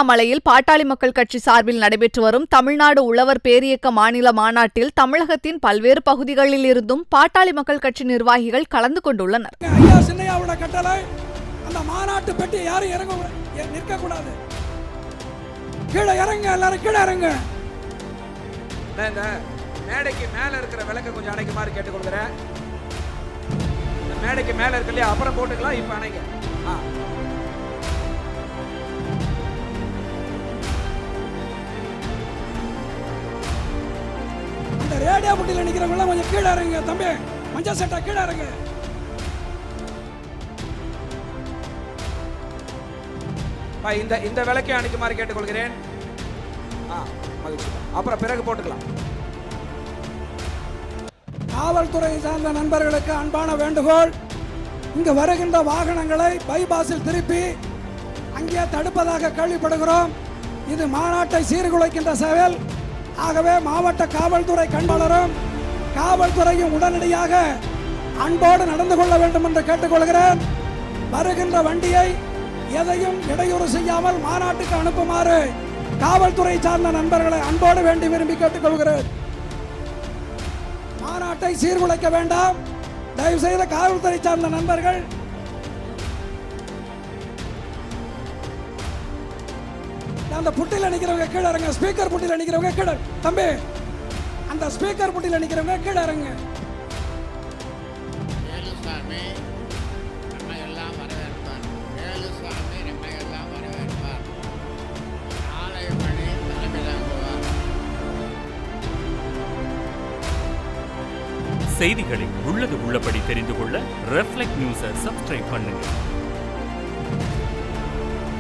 திருவண்ணாமலையில் பாட்டாளி மக்கள் கட்சி சார்பில் நடைபெற்று வரும் தமிழ்நாடு உழவர் பேரியக்க மாநில மாநாட்டில் தமிழகத்தின் பல்வேறு பகுதிகளில் இருந்தும் பாட்டாளி மக்கள் கட்சி நிர்வாகிகள் கலந்து கொண்டுள்ளனர். மாநாட்டு பெட்டி யாரும் நிற்க கூடாது, கீழே இறங்க, எல்லாரும் கீழே இறங்க. மேடைக்கு மேல இருக்கிற விளக்க கொஞ்சம் அணைக்குமாறு கேட்டுக்கொள்கிறேன். மேடைக்கு மேல இருக்கு இல்லையா, அப்புறம் போட்டுக்கலாம், இப்ப அணைங்க. அந்த ரேடியோ புட்டியில் நிக்கிறவங்க கொஞ்சம் கீழே இறங்க. தம்பி மஞ்சள் சட்டை கீழே இறங்க. இந்த விளக்கை அணைக்குமாறு கேட்டுக்கொள்கிறேன். அப்புறம் பிறகு போட்டுக்கலாம். காவல்துறை சார்ந்த நண்பர்களுக்கு அன்பான வேண்டுகோள், இங்கு வருகின்ற வாகனங்களை பைபாஸில் திருப்பி அங்கே தடுப்பதாக கேள்விப்படுகிறோம். இது மாநாட்டை சீர்குலைக்கின்ற செயல். ஆகவே மாவட்ட காவல்துறை கண்காணிப்பாளரும் காவல்துறையும் உடனடியாக அன்போடு நடந்து கொள்ள வேண்டும் என்று கேட்டுக்கொள்கிறேன். வருகின்ற வண்டியை எதையும் இடையூறு செய்யாமல் மாநாட்டுக்கு அனுப்புமாறு காவல்துறை சார்ந்த நண்பர்களை அன்போடு வேண்டி விரும்பி கேட்டுக்கொள்கிறேன். மாநாட்டை சீர்குலைக்க வேண்டாம். தயவு செய்த காவல்துறை சார்ந்த நண்பர்கள் அந்த புட்டியில் நிக்கிறவங்க கீழே இறங்க. ஸ்பீக்கர் புட்டியில் நிக்கிறவங்க கீழே. தம்பி அந்த ஸ்பீக்கர் புட்டியில் நிக்கிறவங்க கீழே இறங்க. செய்திகளை உள்ளது உள்ளபடி தெரிந்து கொள்ள ரெஃப்ளெக்ட் நியூஸை சப்ஸ்கிரைப் பண்ணுங்க.